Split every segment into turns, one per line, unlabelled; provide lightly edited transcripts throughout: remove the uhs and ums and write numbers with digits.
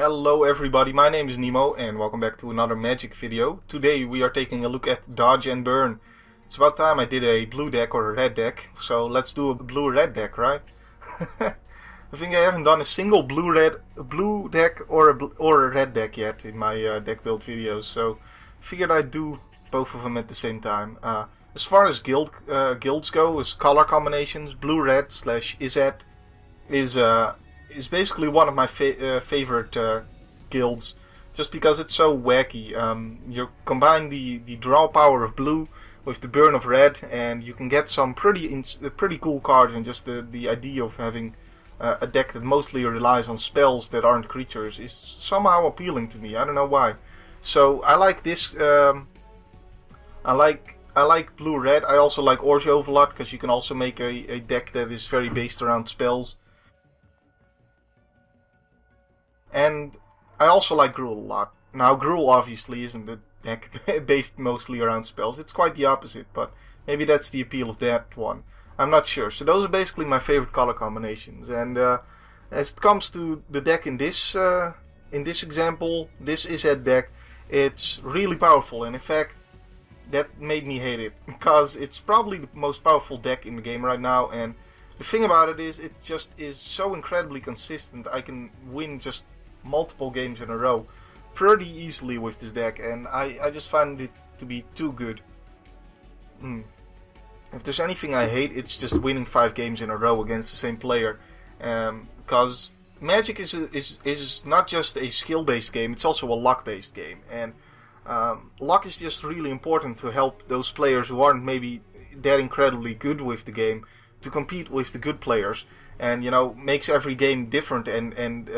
Hello everybody, my name is Nemo and welcome back to another Magic video. Today we are taking a look at Dodge and Burn. It's about time I did a blue deck or a red deck, so let's do a blue-red deck, right? I think I haven't done a single blue deck or a red deck yet in my deck build videos, so figured I'd do both of them at the same time. As far as guilds go, as color combinations, blue-red / Izzet is basically one of my favorite guilds, just because it's so wacky. You combine the draw power of blue with the burn of red, and you can get some pretty cool cards. And just the idea of having a deck that mostly relies on spells that aren't creatures is somehow appealing to me. I don't know why. So I like this. I like blue-red. I also like Orzo a lot because you can also make a deck that is very based around spells. And I also like Gruul a lot. Now, Gruul obviously isn't a deck based mostly around spells. It's quite the opposite, but maybe that's the appeal of that one. I'm not sure. So those are basically my favorite color combinations. And as it comes to the deck in this example, this Izzet deck, it's really powerful. And in fact, that made me hate it, because it's probably the most powerful deck in the game right now. And the thing about it just is so incredibly consistent. I can win just multiple games in a row pretty easily with this deck, and I just find it to be too good. If there's anything I hate, it's just winning 5 games in a row against the same player, because Magic is not just a skill-based game, it's also a luck-based game, and luck is just really important to help those players who aren't maybe that incredibly good with the game to compete with the good players. And, makes every game different and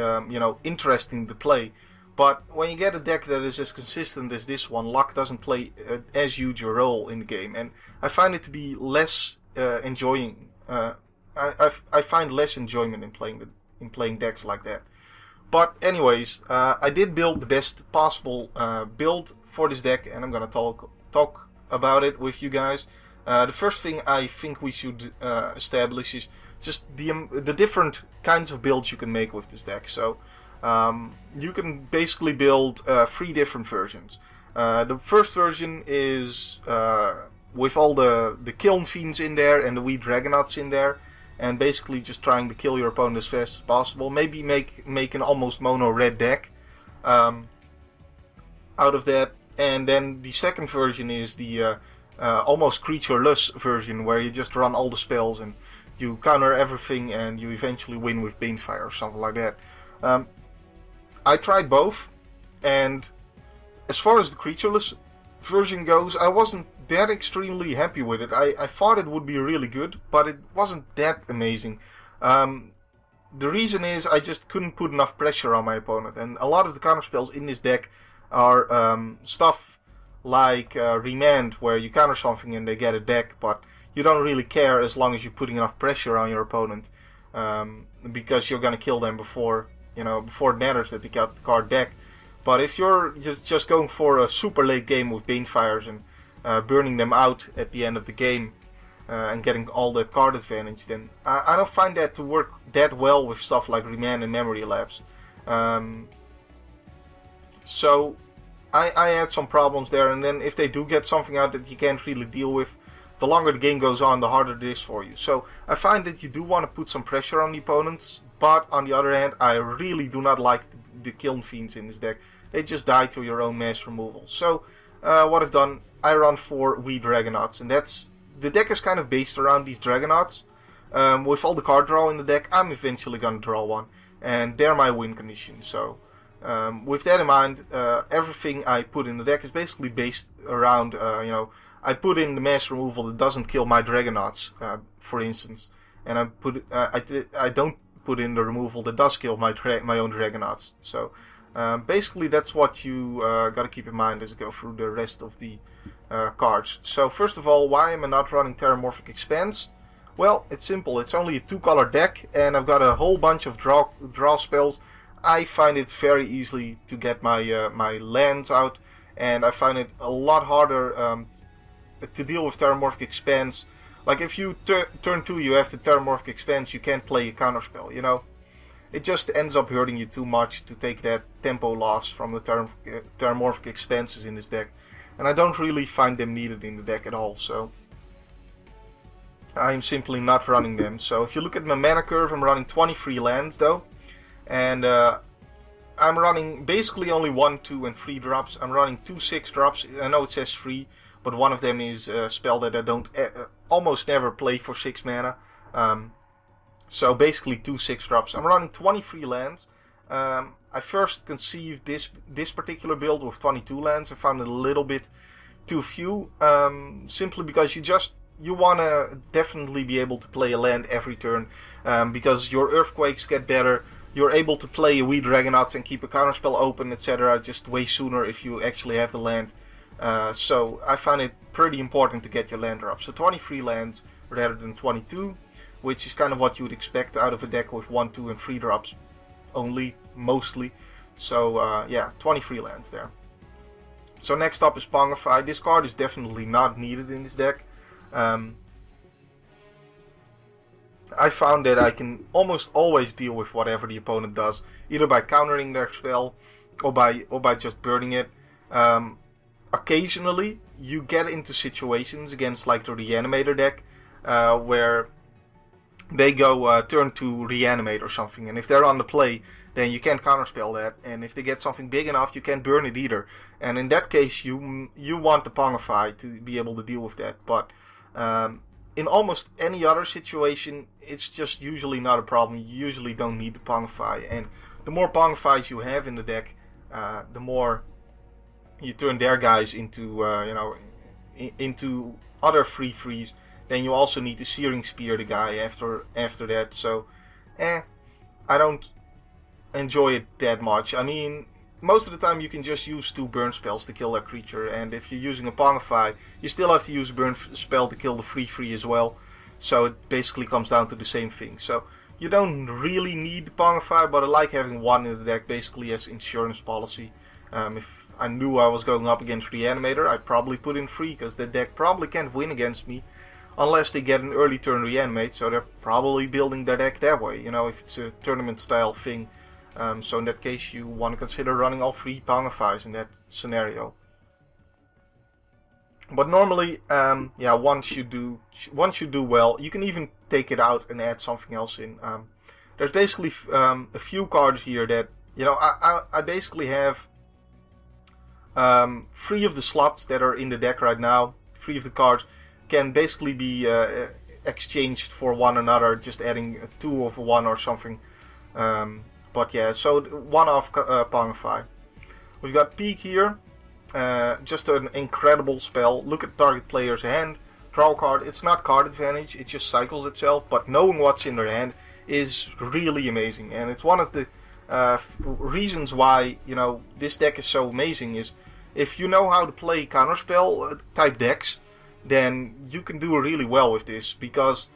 interesting to play. But when you get a deck that is as consistent as this one, luck doesn't play as huge a role in the game. And I find it to be less enjoying. I find less enjoyment in playing decks like that. But anyways, I did build the best possible build for this deck, and I'm gonna talk about it with you guys. The first thing I think we should establish is just the different kinds of builds you can make with this deck. So you can basically build 3 different versions. The first version is with all the Kiln Fiends in there and the wee Dragonauts in there, and basically just trying to kill your opponent as fast as possible. Maybe make an almost mono red deck out of that. And then the second version is the almost creatureless version, where you just run all the spells and you counter everything and you eventually win with Banefire or something like that. I tried both, and as far as the creatureless version goes, I wasn't that extremely happy with it. I thought it would be really good, but it wasn't that amazing. The reason is I just couldn't put enough pressure on my opponent, and a lot of the counter spells in this deck are stuff like Remand, where you counter something and they get it back, but you don't really care as long as you're putting enough pressure on your opponent, because you're gonna kill them before it matters that they got the card back. But if you're just going for a super late game with Banefires and burning them out at the end of the game and getting all that card advantage, then I don't find that to work that well with stuff like Remand and Memory Lapse. So I had some problems there, and then if they do get something out that you can't really deal with, the longer the game goes on, the harder it is for you. So I find that you do want to put some pressure on the opponents, but on the other hand, I really do not like the Kiln Fiends in this deck. They just die to your own mass removal. So what I've done, I run 4 wee Dragonauts, and the deck is kind of based around these Dragonauts. With all the card draw in the deck, I'm eventually going to draw one, and they're my win condition. So with that in mind, everything I put in the deck is basically based around, I put in the mass removal that doesn't kill my Dragonauts, for instance, and I don't put in the removal that does kill my own Dragonauts. So basically that's what you gotta keep in mind as you go through the rest of the cards. So first of all, why am I not running Terramorphic Expanse? Well, it's simple. It's only a 2-color deck, and I've got a whole bunch of draw spells. I find it very easily to get my my lands out, and I find it a lot harder to deal with Terramorphic Expanse. Like if you turn 2 you have the Terramorphic Expanse, you can't play a counterspell, it just ends up hurting you too much to take that tempo loss from the Terramorphic Expanses in this deck. And I don't really find them needed in the deck at all, so I'm simply not running them. So if you look at my mana curve, I'm running 23 lands though. And I'm running basically only 1, 2, and 3 drops. I'm running 2 6 drops. I know it says 3, but one of them is a spell that I don't almost never play for 6 mana. So basically 2 6 drops. I'm running 23 lands. I first conceived this particular build with 22 lands. I found it a little bit too few, simply because you want to definitely be able to play a land every turn, because your Earthquakes get better. You're able to play a Wee Dragonauts and keep a counterspell open, etc. just way sooner if you actually have the land. So I find it pretty important to get your land drop. So 23 lands rather than 22, which is kind of what you would expect out of a deck with 1, 2, and 3 drops only, mostly. So yeah, 23 lands there. So next up is Pongify. This card is definitely not needed in this deck. I found that I can almost always deal with whatever the opponent does, either by countering their spell or by just burning it. Occasionally, you get into situations against like the Reanimator deck where they go turn to Reanimate or something, and if they're on the play, then you can't counterspell that, and if they get something big enough, you can't burn it either. And in that case, you want the Pongify to be able to deal with that, but in almost any other situation, it's just usually not a problem. You usually don't need the Pongify, and the more Pongifys you have in the deck, the more you turn their guys into into other free frees. Then you also need to Searing Spear the guy after that. So, I don't enjoy it that much. I mean, most of the time you can just use 2 burn spells to kill that creature, and if you're using a Pongify, you still have to use a burn spell to kill the free as well. So it basically comes down to the same thing. So you don't really need the Pongify, but I like having one in the deck basically as insurance policy. If I knew I was going up against Reanimator, I'd probably put in 3, because the deck probably can't win against me unless they get an early turn Reanimate, so they're probably building their deck that way, if it's a tournament style thing. So in that case, you want to consider running all 3 Pongifys in that scenario. But normally, yeah, one should do well. You can even take it out and add something else in. There's basically a few cards here that I basically have 3 of the slots that are in the deck right now. 3 of the cards can basically be exchanged for one another, just adding 2 of one or something. But yeah, so one off Pongify. We've got Peak here, just an incredible spell. Look at target player's hand, draw a card. It's not card advantage, it just cycles itself, but knowing what's in their hand is really amazing. And it's one of the reasons why this deck is so amazing is if you know how to play counterspell type decks, then you can do really well with this, because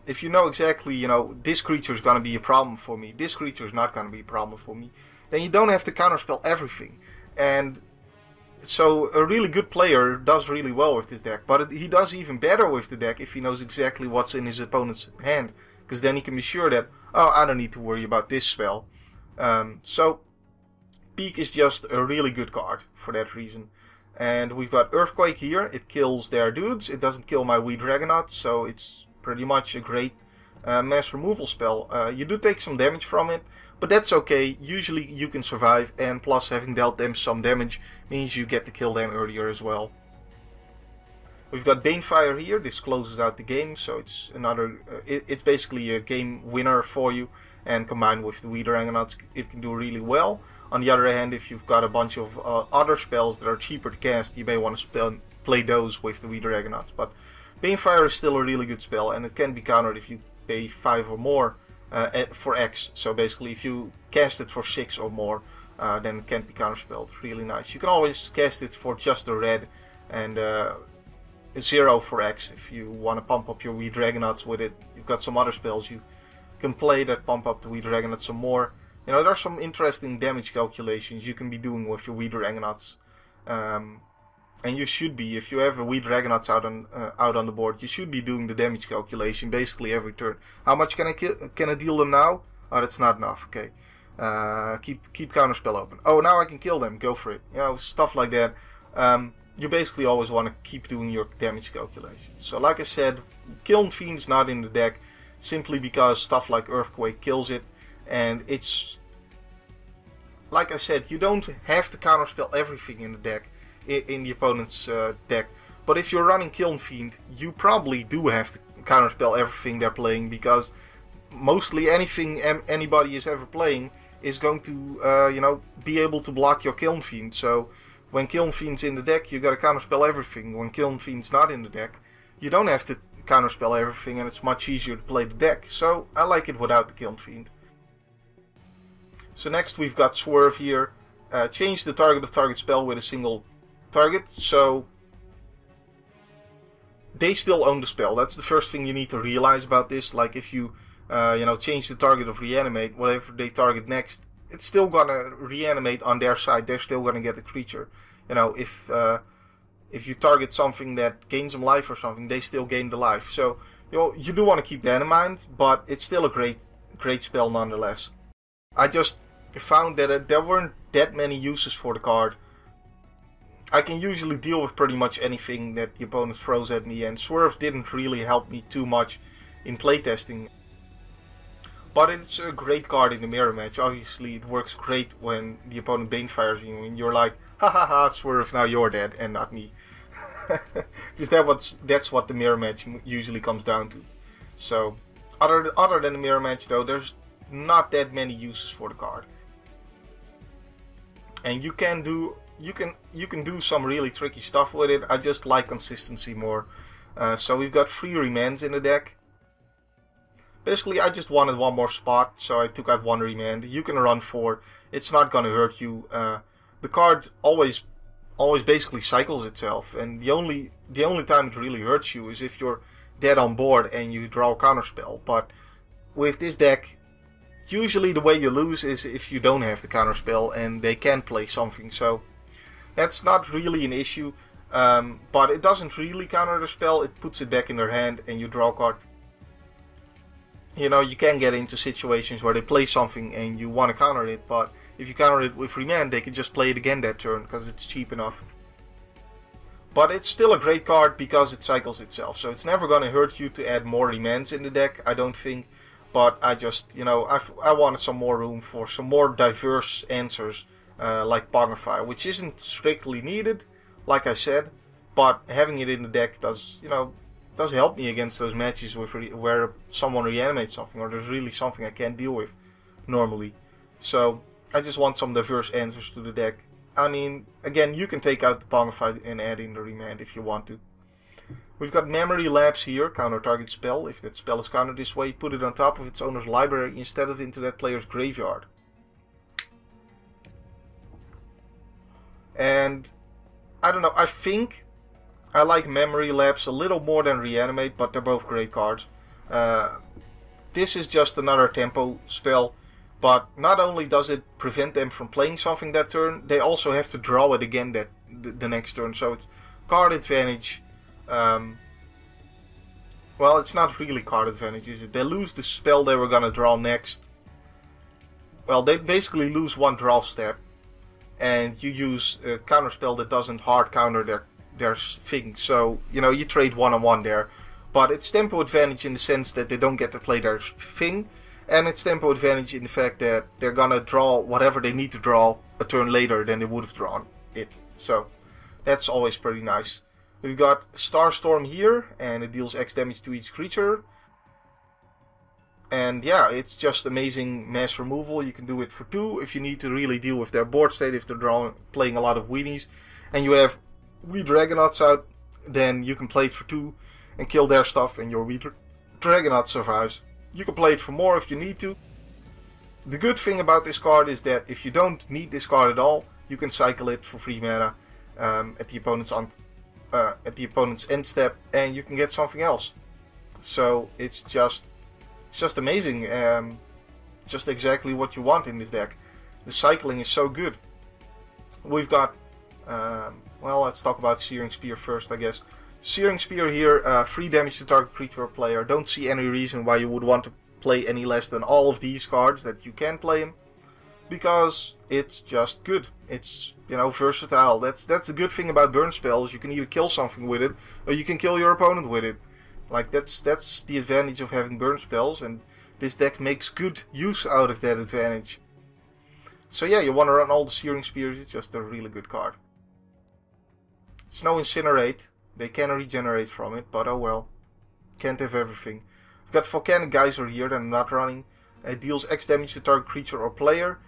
if you know exactly, this creature is going to be a problem for me, this creature is not going to be a problem for me, then you don't have to counterspell everything. And so a really good player does really well with this deck, but he does even better with the deck if he knows exactly what's in his opponent's hand, because then he can be sure that, oh, I don't need to worry about this spell. So Peak is just a really good card for that reason. And we've got Earthquake here. It kills their dudes. It doesn't kill my Wee Dragonaut, so it's pretty much a great mass removal spell. You do take some damage from it, but that's okay. Usually you can survive, and plus having dealt them some damage means you get to kill them earlier as well. We've got Banefire here. This closes out the game, so it's another. It's basically a game winner for you, and combined with the Wee Dragonauts, it can do really well. On the other hand, if you've got a bunch of other spells that are cheaper to cast, you may want to play those with the Wee Dragonauts. But Banefire is still a really good spell, and it can be countered if you pay 5 or more for X. So basically, if you cast it for 6 or more, then it can't be counterspelled. Really nice. You can always cast it for just a red and 0 for X if you want to pump up your Wee Dragonauts with it. You've got some other spells you can play that pump up the Wee Dragonauts some more. There's some interesting damage calculations you can be doing with your Wee Dragonauts. And you should be, if you have a Wee Dragonauts out on the board, you should be doing the damage calculation basically every turn. How much can I deal them now? Oh, that's not enough. Okay. Keep counterspell open. Oh, now I can kill them. Go for it. You know, stuff like that. You basically always want to keep doing your damage calculations. So like I said, Kiln Fiend's not in the deck simply because stuff like Earthquake kills it. And it's... Like I said, you don't have to counterspell everything in the deck, in the opponent's deck. But if you're running Kiln Fiend, you probably do have to counterspell everything they're playing, because mostly anything anybody is ever playing is going to, you know, be able to block your Kiln Fiend. So when Kiln Fiend's in the deck, you gotta counterspell everything. When Kiln Fiend's not in the deck, you don't have to counterspell everything, and it's much easier to play the deck. So I like it without the Kiln Fiend. So next we've got Swerve here. Change the target of target spell with a single target. So they still own the spell. That's the first thing you need to realize about this. Like if you, you know, change the target of reanimate, whatever they target next, it's still gonna reanimate on their side. They're still gonna get the creature. You know, if you target something that gains them life or something, they still gain the life. So you do want to keep that in mind, but it's still a great spell nonetheless. I just found that there weren't that many uses for the card. I can usually deal with pretty much anything that the opponent throws at me, and Swerve didn't really help me too much in playtesting. But it's a great card in the mirror match. Obviously it works great when the opponent Banefires you and you're like, ha ha ha, Swerve, now you're dead and not me. Just that's what the mirror match usually comes down to. So other than the mirror match though, there's not that many uses for the card. And you can do some really tricky stuff with it. I just like consistency more. So we've got 3 remands in the deck. Basically, I just wanted one more spot, so I took out 1 remand. You can run 4. It's not gonna hurt you. The card always basically cycles itself, and the only time it really hurts you is if you're dead on board and you draw a counterspell. But with this deck, usually the way you lose is if you don't have the counterspell and they can play something. So that's not really an issue. But it doesn't really counter the spell. It puts it back in their hand and you draw a card. You know, you can get into situations where they play something and you want to counter it, but if you counter it with remand, they can just play it again that turn because it's cheap enough. But it's still a great card because it cycles itself, so it's never going to hurt you to add more remands in the deck, I don't think. But I just, you know, I wanted some more room for some more diverse answers, like Pongify, which isn't strictly needed, like I said, but having it in the deck does, you know, does help me against those matches where someone reanimates something or there's really something I can't deal with normally. So I just want some diverse answers to the deck. I mean, again, you can take out the Pongify and add in the remand if you want to. We've got Memory Lapse here, counter target spell. If that spell is countered this way, put it on top of its owner's library instead of into that player's graveyard. And I don't know, I think I like Memory Lapse a little more than Reanimate, but they're both great cards. This is just another tempo spell, but not only does it prevent them from playing something that turn, they also have to draw it again the next turn, so it's card advantage. Well, it's not really card advantage, is it? They lose the spell they were gonna draw next. Well, they basically lose 1 draw step, and you use a counter spell that doesn't hard counter their thing, so you know you trade 1-on-1 there. But it's tempo advantage in the sense that they don't get to play their thing, and it's tempo advantage in the fact that they're gonna draw whatever they need to draw a turn later than they would have drawn it. So that's always pretty nice. We've got Starstorm here, and it deals X damage to each creature. And yeah, it's just amazing mass removal. You can do it for 2 if you need to really deal with their board state, if they're playing a lot of weenies, and you have Wee Dragonauts out, then you can play it for 2 and kill their stuff, and your Wee Dragonaut survives. You can play it for more if you need to. The good thing about this card is that if you don't need this card at all, you can cycle it for free mana at the opponent's end step, and you can get something else. So it's just amazing. Just exactly what you want in this deck. The cycling is so good. We've got well, let's talk about Searing Spear first, I guess. Searing Spear here, 3 damage to target creature or player. Don't see any reason why you would want to play any less than all of these cards that you can play him, because it's just good. It's, you know, versatile. That's a good thing about burn spells. You can either kill something with it, or you can kill your opponent with it. Like, that's the advantage of having burn spells, and this deck makes good use out of that advantage. So yeah, you want to run all the Searing Spears. It's just a really good card. It's no Incinerate. They can regenerate from it, but oh well. Can't have everything. We've got Volcanic Geyser here that I'm not running. It deals X damage to target creature or player.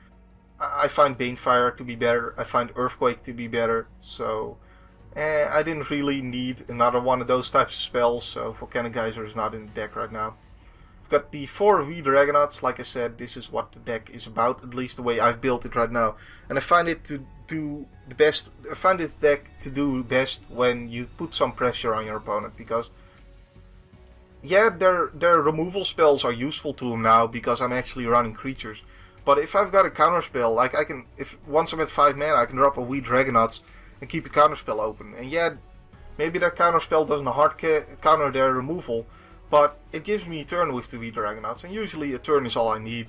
I find Banefire to be better. I find Earthquake to be better. So I didn't really need another one of those types of spells. So Volcanic Geyser is not in the deck right now. We've got the 4 V Dragonauts. Like I said, this is what the deck is about. At least the way I've built it right now. And I find it to do the best. I find this deck to do best when you put some pressure on your opponent, because yeah, their removal spells are useful to him now because I'm actually running creatures. But if I've got a counterspell, like I can, once I'm at 5 mana, I can drop a Wee Dragonauts and keep a counterspell open. And yeah, maybe that counterspell doesn't hard counter their removal, but it gives me a turn with the Wee Dragonauts, and usually a turn is all I need.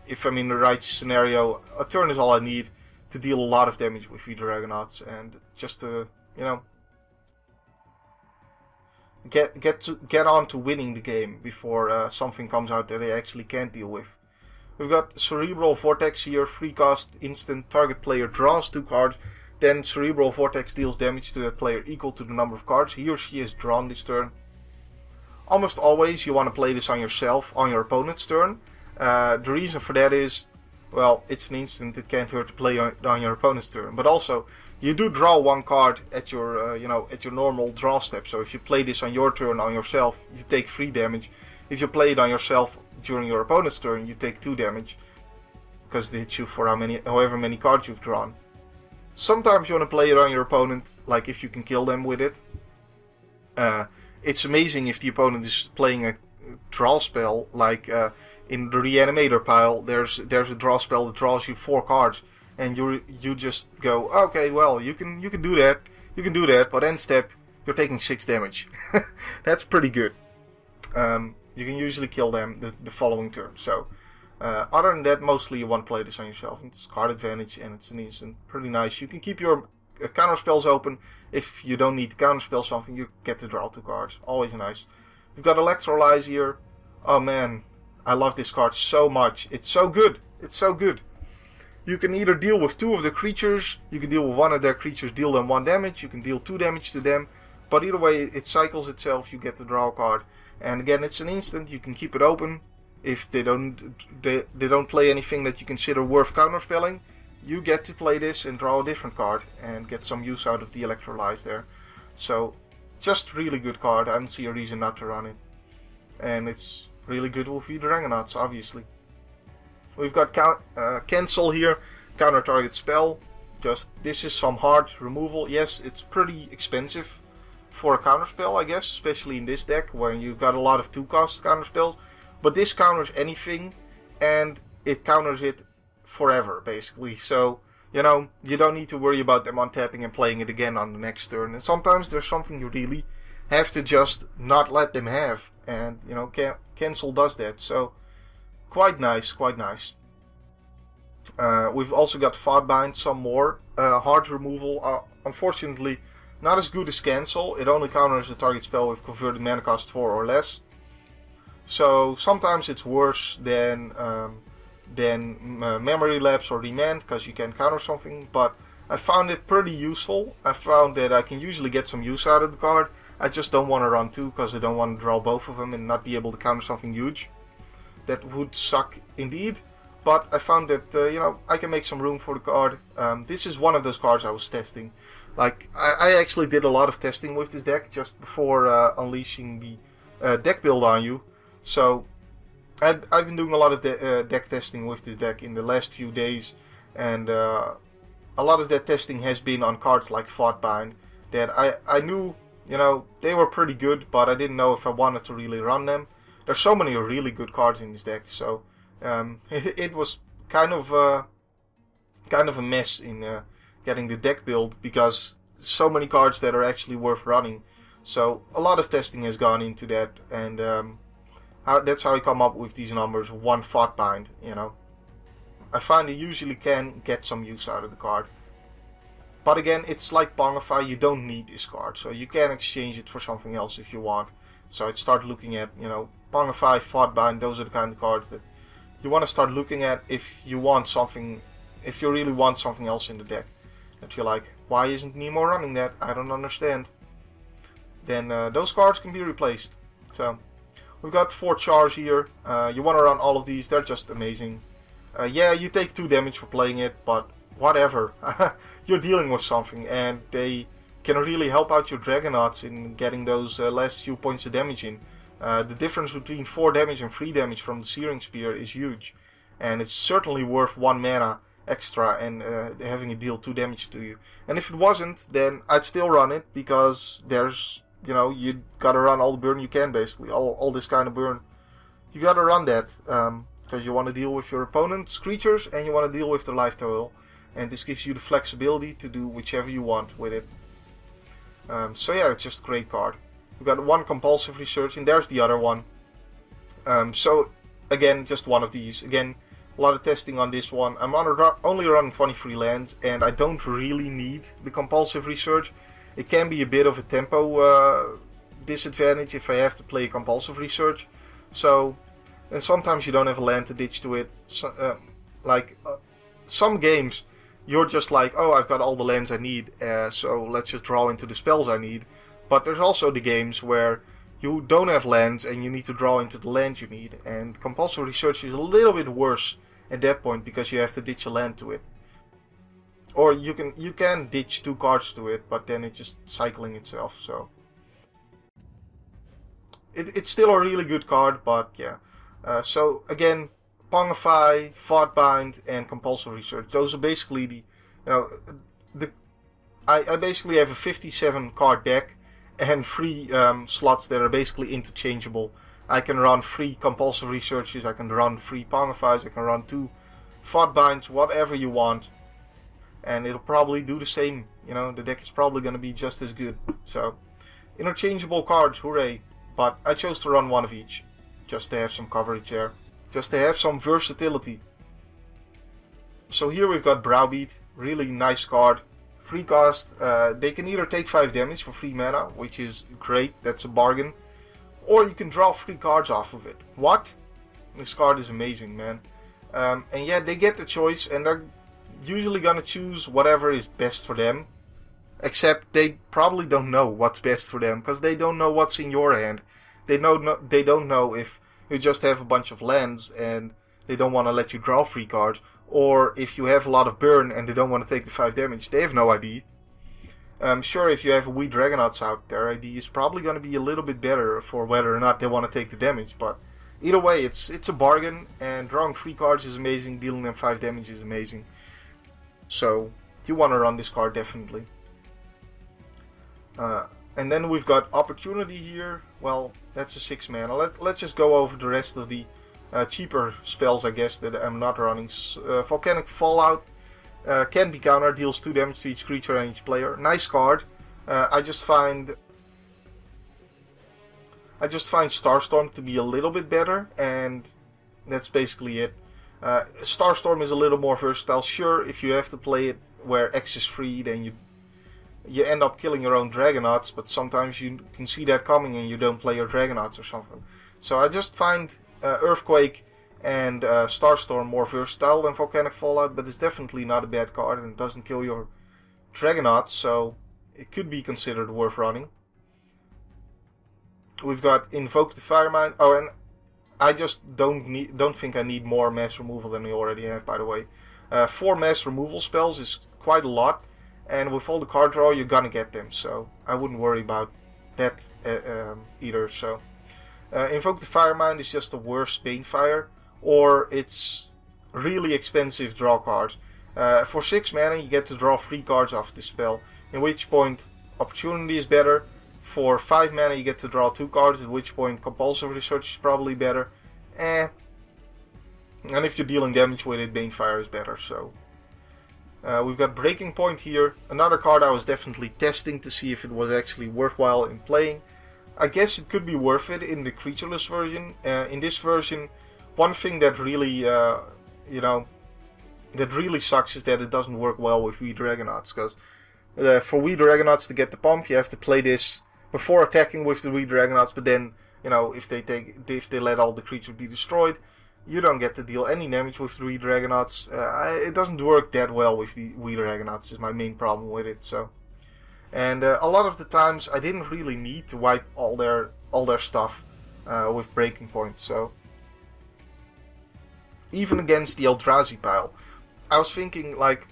If I'm in the right scenario, a turn is all I need to deal a lot of damage with Wee Dragonauts, and just to, you know, get on to winning the game before something comes out that I actually can't deal with. We've got Cerebral Vortex here, free cost, instant, target player draws 2 cards, then Cerebral Vortex deals damage to that player equal to the number of cards he or she has drawn this turn. Almost always you want to play this on yourself, on your opponent's turn. The reason for that is, well, it's an instant, it can't hurt to play on your opponent's turn, but also you do draw 1 card at your, at your normal draw step. So if you play this on your turn on yourself, you take 3 damage. If you play it on yourself during your opponent's turn, you take 2 damage, because it hits you for however many cards you've drawn. Sometimes you want to play it on your opponent, like if you can kill them with it. It's amazing if the opponent is playing a draw spell, like in the Reanimator pile, there's a draw spell that draws you 4 cards, and you just go, okay, well, you can do that, but end step you're taking 6 damage. That's pretty good. You can usually kill them the following turn. So other than that, mostly you want to play this on yourself. It's card advantage and it's an instant. Pretty nice. You can keep your counter spells open. If you don't need to counterspell something, you get to draw 2 cards. Always nice. We've got Electrolyzer here. Oh man, I love this card so much. It's so good. It's so good. You can either deal with 2 of the creatures, you can deal with 1 of their creatures, deal them 1 damage, you can deal 2 damage to them. But either way, it cycles itself, you get to draw a card. And again, it's an instant, you can keep it open. If they don't play anything that you consider worth counterspelling, you get to play this and draw a different card and get some use out of the Electrolyze there. So, just really good card. I don't see a reason not to run it. And it's really good with the Dragonauts, obviously. We've got Cancel here, counter target spell. This is some hard removal. Yes, it's pretty expensive for a counterspell, I guess, especially in this deck where you've got a lot of 2-cost counterspells. But this counters anything, and it counters it forever, basically. So, you know, you don't need to worry about them untapping and playing it again on the next turn. And sometimes there's something you really have to just not let them have. And, you know, Cancel does that. So, quite nice, quite nice. We've also got Thoughtbind, some more. Hard removal, unfortunately, not as good as Cancel. It only counters a target spell with converted mana cost 4 or less. So sometimes it's worse than Memory Lapse or Demand, because you can counter something. But I found it pretty useful. I found that I can usually get some use out of the card. I just don't want to run 2, because I don't want to draw both of them and not be able to counter something huge. That would suck indeed. But I found that, you know, I can make some room for the card. This is one of those cards I was testing. Like, I actually did a lot of testing with this deck just before unleashing the deck build on you. So, I've been doing a lot of deck testing with this deck in the last few days. And a lot of that testing has been on cards like Thoughtbind. That I knew, you know, they were pretty good, but I didn't know if I wanted to really run them. There's so many really good cards in this deck, so it was kind of a mess in getting the deck build, because so many cards that are actually worth running. So a lot of testing has gone into that, and That's how I come up with these numbers. 1 Thought Bind, you know. I find I usually can get some use out of the card. But again, it's like Pongify, you don't need this card. So you can exchange it for something else if you want. So I'd start looking at, you know, Pongify, Thought Bind, those are the kind of cards that you want to start looking at if you want something, if you really want something else in the deck. That you're like, why isn't Nemo running that? I don't understand. Then those cards can be replaced. So we've got 4 Chars here. You want to run all of these, they're just amazing. Yeah, you take 2 damage for playing it, but whatever. You're dealing with something, and they can really help out your Dragonauts in getting those last few points of damage in. The difference between 4 damage and 3 damage from the Searing Spear is huge. And it's certainly worth 1 mana extra and having it deal 2 damage to you. And if it wasn't, then I'd still run it, because there's, you know, you gotta run all the burn you can, basically. All this kind of burn. You gotta run that, because you want to deal with your opponent's creatures and you want to deal with the life total. And this gives you the flexibility to do whichever you want with it. So yeah, it's just a great card. We've got 1 Compulsive Research, and there's the other one. So again, just one of these. Again, a lot of testing on this one. I'm only running 23 lands, and I don't really need the Compulsive Research. It can be a bit of a tempo disadvantage if I have to play a Compulsive Research. So, and sometimes you don't have a land to ditch to it. So, some games, you're just like, oh, I've got all the lands I need, so let's just draw into the spells I need. But there's also the games where you don't have lands and you need to draw into the land you need. And Compulsive Research is a little bit worse at that point, because you have to ditch a land to it. Or you can ditch 2 cards to it, but then it's just cycling itself. So it's still a really good card, but yeah. So again, Pongify, Thought Bind, and Compulsive Research. Those are basically the, you know, I basically have a 57 card deck and 3 slots that are basically interchangeable. I can run 3 Compulsive Researches, I can run 3 Pongifys, I can run 2 Thought Binds, whatever you want. And it'll probably do the same, you know, the deck is probably going to be just as good. So, interchangeable cards, hooray. But I chose to run 1 of each, just to have some coverage there. Just to have some versatility. So here we've got Browbeat, really nice card. 3 cost, they can either take 5 damage for 3 mana, which is great, that's a bargain. Or you can draw 3 cards off of it. What? This card is amazing, man. And yeah, they get the choice, and they're usually gonna choose whatever is best for them. Except they probably don't know what's best for them, because they don't know what's in your hand. They don't know if you just have a bunch of lands and they don't want to let you draw 3 cards, or if you have a lot of burn and they don't want to take the 5 damage. They have no idea. Sure, if you have a wee Dragonauts out, their ID is probably going to be a little bit better for whether or not they want to take the damage, but either way, it's a bargain, and drawing 3 cards is amazing, dealing them 5 damage is amazing. So, you want to run this card definitely. And then we've got Opportunity here. Well, that's a 6 mana. Let's just go over the rest of the cheaper spells, I guess, that I'm not running. Volcanic Fallout can be countered, deals 2 damage to each creature and each player. Nice card. I just find Starstorm to be a little bit better, and that's basically it. Starstorm is a little more versatile. Sure, if you have to play it where X is free, then you end up killing your own Dragonauts, but sometimes you can see that coming and you don't play your Dragonauts or something. So I just find Earthquake and Starstorm more versatile than Volcanic Fallout, but it's definitely not a bad card and it doesn't kill your Dragonauts, so it could be considered worth running. We've got Invoke the Firemind. Oh, and I just don't think I need more mass removal than we already have, by the way. 4 mass removal spells is quite a lot, and with all the card draw you're gonna get them, so I wouldn't worry about that either. So Invoke the Firemind is just a worse Banefire, or it's really expensive draw card. For 6 mana you get to draw 3 cards off this spell, in which point Opportunity is better. For 5 mana you get to draw 2 cards, at which point Compulsive Research is probably better. And if you're dealing damage with it, Banefire is better. So we've got Breaking Point here, another card I was definitely testing to see if it was actually worthwhile in playing. I guess it could be worth it in the creatureless version. In this version, one thing that really, that really sucks is that it doesn't work well with Wee Dragonauts. Because for Wee Dragonauts to get the pump, you have to play this before attacking with the Wee Dragonauts. But then, if they let all the creatures be destroyed, you don't get to deal any damage with the Wee Dragonauts. It doesn't work that well with the Wee Dragonauts. Is my main problem with it. So. And a lot of the times I didn't really need to wipe all their stuff with Breaking Point. So even against the Eldrazi pile, I was thinking like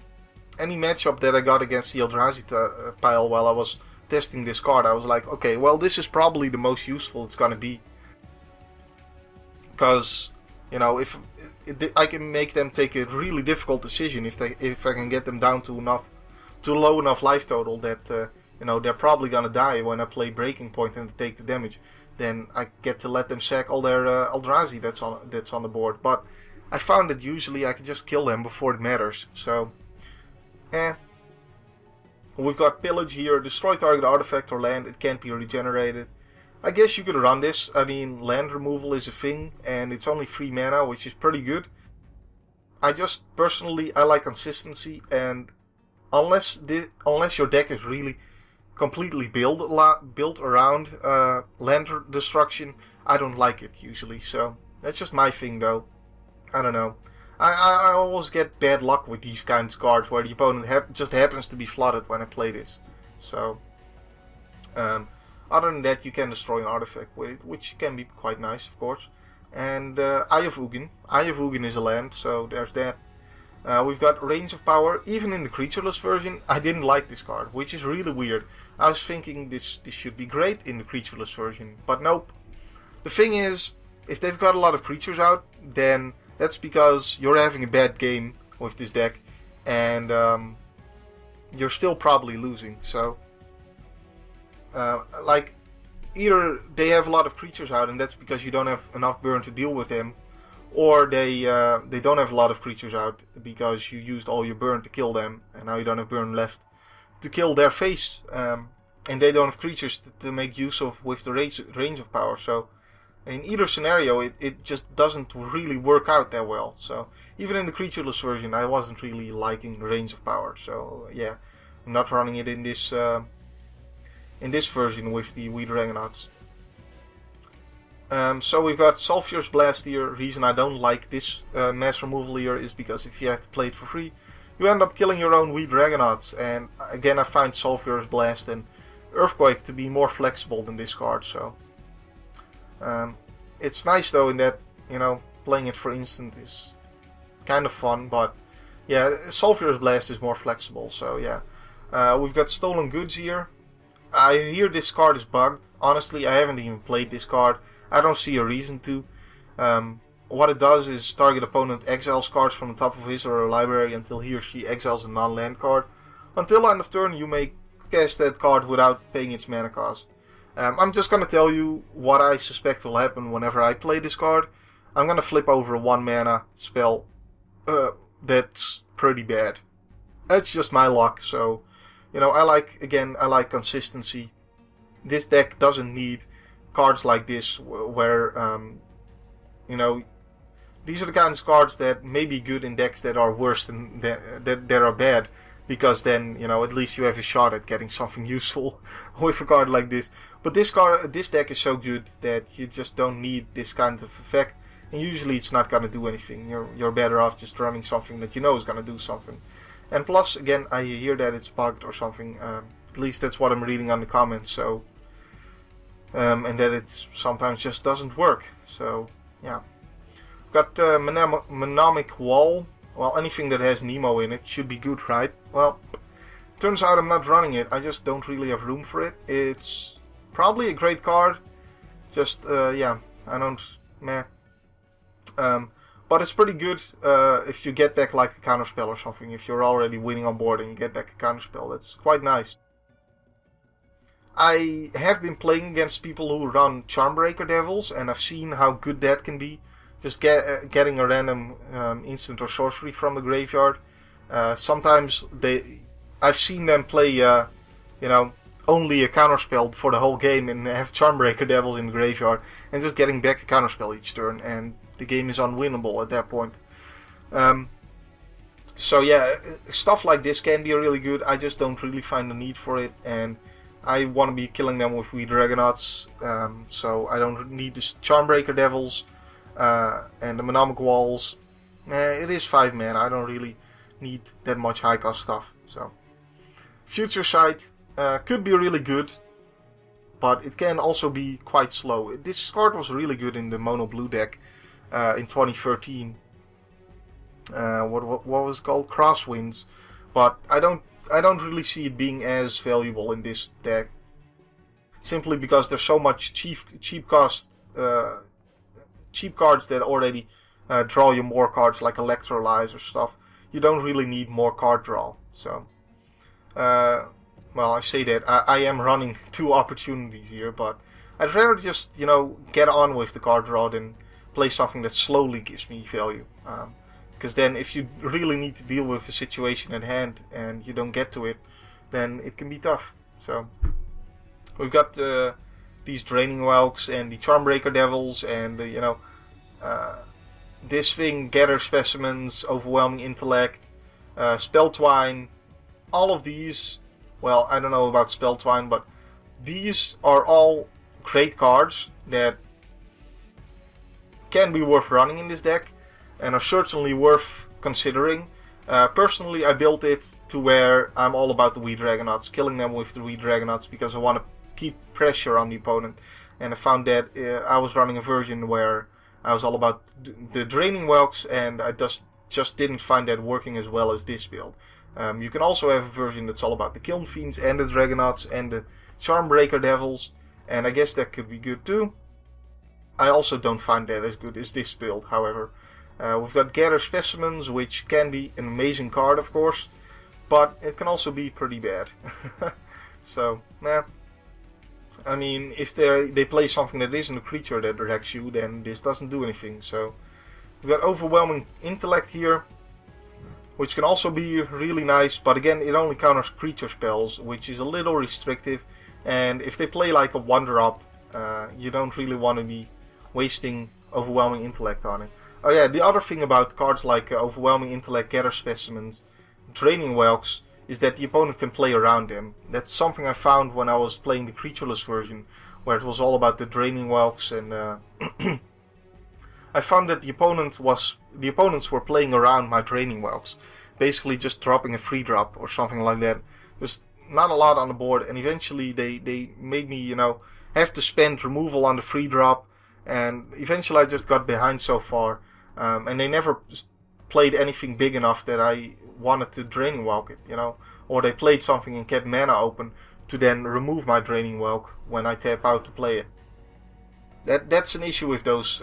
any matchup that I got against the Eldrazi pile while I was testing this card, I was like, okay, well this is probably the most useful it's gonna be, because if I can make them take a really difficult decision, if I can get them down to low enough life total that they're probably gonna die when I play Breaking Point and take the damage, then I get to let them sack all their Eldrazi that's on the board. But I found that usually I can just kill them before it matters. So, we've got Pillage here. Destroy target artifact or land. It can't be regenerated. I guess you could run this. I mean, land removal is a thing, and it's only 3 mana, which is pretty good. I like consistency, and unless your deck is really completely built around land destruction, I don't like it usually. So that's just my thing, though. I don't know. I always get bad luck with these kinds of cards where the opponent just happens to be flooded when I play this. So other than that, you can destroy an artifact with it, which can be quite nice, of course. And Eye of Ugin. Eye of Ugin is a land, so there's that. We've got Range of Power. Even in the creatureless version, I didn't like this card, which is really weird. I was thinking this should be great in the creatureless version, but nope. The thing is, if they've got a lot of creatures out, then that's because you're having a bad game with this deck, and you're still probably losing. So, either they have a lot of creatures out, and that's because you don't have enough burn to deal with them, or they don't have a lot of creatures out because you used all your burn to kill them, and now you don't have burn left to kill their face, and they don't have creatures to make use of with the range of power. So in either scenario, it just doesn't really work out that well. So even in the creatureless version, I wasn't really liking range of power. So yeah, I'm not running it in this version with the Wee Dragonauts. So we've got Sulphurous Blast here. Reason I don't like this mass removal here is because if you have to play it for free, you end up killing your own Wee Dragonauts. And again, I find Sulphurous Blast and Earthquake to be more flexible than this card. So it's nice though in that, playing it for instant is kind of fun. But yeah, Sulphurous Blast is more flexible. So yeah, we've got Stolen Goods here. I hear this card is bugged. Honestly, I haven't even played this card. I don't see a reason to. What it does is target opponent exiles cards from the top of his or her library until he or she exiles a non-land card. Until end of turn, you may cast that card without paying its mana cost. I'm just going to tell you what I suspect will happen whenever I play this card. I'm going to flip over a 1 mana spell that's pretty bad. That's just my luck. So, I like consistency. This deck doesn't need cards like this where, these are the kinds of cards that may be good in decks that are worse than that are bad, because then at least you have a shot at getting something useful with a card like this. But this deck is so good that you just don't need this kind of effect, and usually it's not gonna do anything. You're better off just running something that is gonna do something. And plus, again, I hear that it's bugged or something. At least that's what I'm reading on the comments. So, and that it sometimes just doesn't work. So, yeah. Got Mnemonic Wall. Well, anything that has Nemo in it should be good, right? Well, turns out I'm not running it. I just don't really have room for it. It's probably a great card. Just, yeah, I don't, meh. But it's pretty good if you get back like a counterspell or something. If you're already winning on board and you get back a counterspell, that's quite nice. I have been playing against people who run Charmbreaker Devils, and I've seen how good that can be. Just getting a random instant or sorcery from the graveyard. Sometimes I've seen them play, only a counterspell for the whole game and have Charmbreaker Devils in the graveyard and just getting back a counterspell each turn, and the game is unwinnable at that point. So yeah, stuff like this can be really good. I just don't really find the need for it, and I want to be killing them with Wee Dragonauts, so I don't need the Charmbreaker Devils and the Mnemonic Walls. It is 5 mana, I don't really need that much high cost stuff. So Future Sight could be really good, but it can also be quite slow. This card was really good in the mono blue deck in 2013. What was it called? Crosswinds, but I don't really see it being as valuable in this deck, simply because there's so much cheap cards that already draw you more cards, like Electrolyzer stuff. You don't really need more card draw. So, well, I say that I am running 2 opportunities here, but I'd rather just get on with the card draw than play something that slowly gives me value. Because then if you really need to deal with a situation at hand and you don't get to it, then it can be tough. So we've got these Draining Whelks and the Charmbreaker Devils and this thing, Gather Specimens, Overwhelming Intellect, Spell Twine. All of these, well, I don't know about Spell Twine, but these are all great cards that can be worth running in this deck, and are certainly worth considering. Personally, I built it to where I'm all about the Wee Dragonauts, killing them with the Wee Dragonauts, because I want to keep pressure on the opponent. And I found that I was running a version where I was all about the Draining Whelks, and I just didn't find that working as well as this build. You can also have a version that's all about the Kiln Fiends and the Dragonauts and the Charmbreaker Devils, and I guess that could be good too. I also don't find that as good as this build, however. We've got Gather Specimens, which can be an amazing card, of course, but it can also be pretty bad. So, I mean, if they play something that isn't a creature that wrecks you, then this doesn't do anything. So, we've got Overwhelming Intellect here, which can also be really nice, but again, it only counters creature spells, which is a little restrictive. And if they play like a 1-drop, you don't really want to be wasting Overwhelming Intellect on it. Oh yeah, the other thing about cards like Overwhelming Intellect, Gather Specimens, Draining Whelks, is that the opponent can play around them. That's something I found when I was playing the creatureless version, where it was all about the Draining Whelks, and I found that the opponents were playing around my Draining Whelks, basically just dropping a free drop or something like that. There's not a lot on the board, and eventually they made me, have to spend removal on the free drop, and eventually I just got behind so far. And they never played anything big enough that I wanted to Draining Whelk it, or they played something and kept mana open to then remove my Draining Whelk when I tap out to play it. That's an issue with those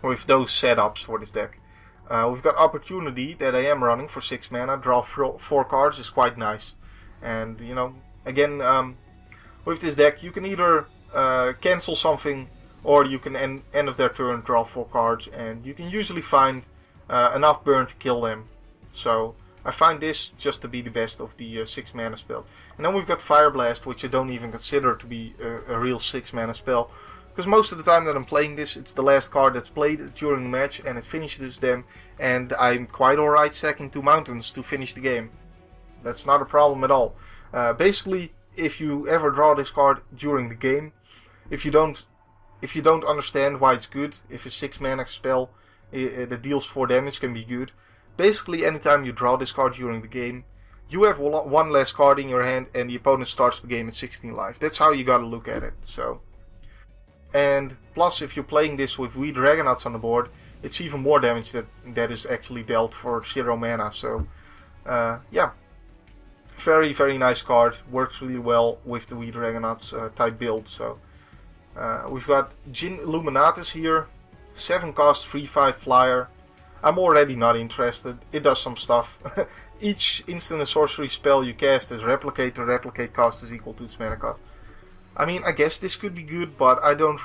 setups for this deck. We've got Opportunity that I am running for 6 mana. Draw 4 cards is quite nice, and again, with this deck you can either cancel something, or you can end of their turn draw 4 cards, and you can usually find enough burn to kill them. So I find this just to be the best of the 6 mana spells. And then we've got Fire Blast, which I don't even consider to be a real 6 mana spell, because most of the time that I'm playing this, it's the last card that's played during the match, and it finishes them, and I'm quite alright sacking 2 mountains to finish the game. That's not a problem at all. Basically, if you ever draw this card during the game, if you don't understand why it's good, if a 6 mana spell that deals 4 damage can be good, basically anytime you draw this card during the game, you have 1 less card in your hand and the opponent starts the game at 16 life. That's how you gotta look at it. So, and plus, if you're playing this with Wee Dragonauts on the board, it's even more damage that is actually dealt for 0 mana. So, yeah, very, very nice card. Works really well with the Wee Dragonauts type build. So, we've got Jin Illuminatus here, 7 cost, 3/5 flyer. I'm already not interested. It does some stuff. Each instant and sorcery spell you cast is replicate. The replicate cost is equal to its mana cost. I mean, I guess this could be good, but I don't.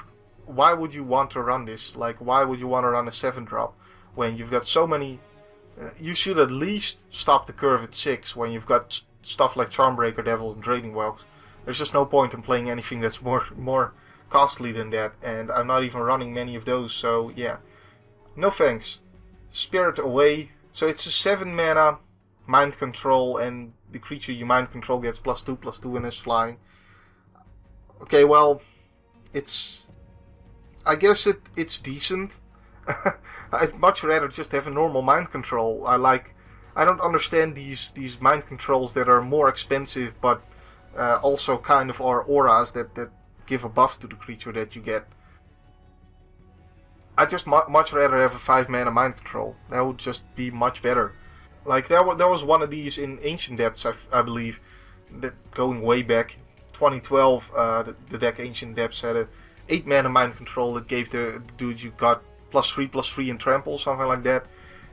Why would you want to run this? Like, why would you want to run a 7-drop when you've got so many? You should at least stop the curve at 6 when you've got stuff like Charmbreaker, Devils, and Draining Wells. There's just no point in playing anything that's more costly than that, and I'm not even running many of those, so yeah. No thanks. Spirit away. So it's a 7 mana mind control, and the creature you mind control gets +2/+2 and is flying. Okay, well, I guess it's decent. I'd much rather just have a normal mind control. I don't understand these mind controls that are more expensive, but also kind of are auras that give a buff to the creature that you get. I'd just much rather have a 5 mana mind control. That would just be much better. Like there was one of these in Ancient Depths, I believe, that going way back, 2012. The deck Ancient Depths had a 8 mana mind control that gave the dude you got +3/+3 in trample, something like that.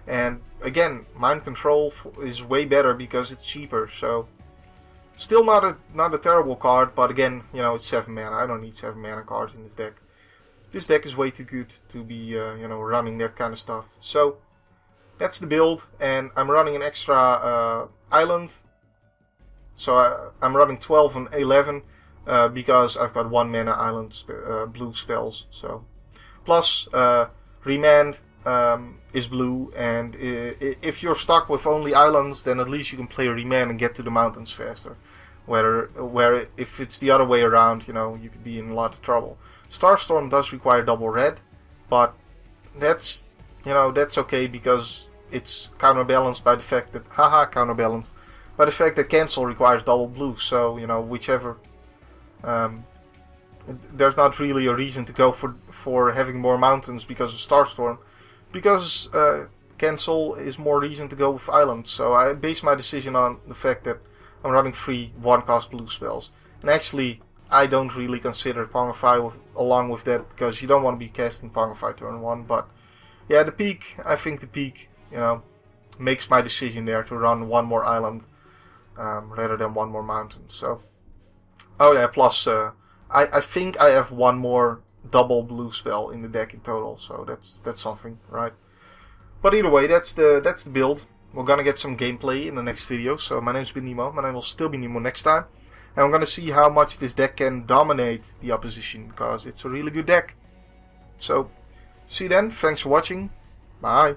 And again, mind control is way better because it's cheaper. So still not a terrible card, but again, you know, it's 7 mana. I don't need 7 mana cards in this deck. This deck is way too good to be you know, running that kind of stuff. So that's the build, and I'm running an extra island. So I'm running 12 and 11 because I've got 1 mana island blue spells. So plus Remand is blue, and if you're stuck with only islands, then at least you can play Remand and get to the mountains faster. Where if it's the other way around, you know, you could be in a lot of trouble. Starstorm does require double red, but that's, you know, that's okay because it's counterbalanced by the fact that counterbalanced by the fact that cancel requires double blue. So, you know, whichever, there's not really a reason to go for having more mountains because of Starstorm, because cancel is more reason to go with islands. So I base my decision on the fact that I'm running 3 1-cost blue spells, and actually I don't really consider Pongify along with that because you don't want to be casting Pongify turn 1. But yeah, I think the peak, you know, makes my decision there to run 1 more island rather than 1 more mountain. So, oh yeah, plus I think I have 1 more double blue spell in the deck in total, so that's something, right? But either way, that's the build. We're gonna get some gameplay in the next video. So my name's been Nemo. My name will still be Nemo next time. And I'm going to see how much this deck can dominate the opposition, because it's a really good deck. So, see you then. Thanks for watching. Bye.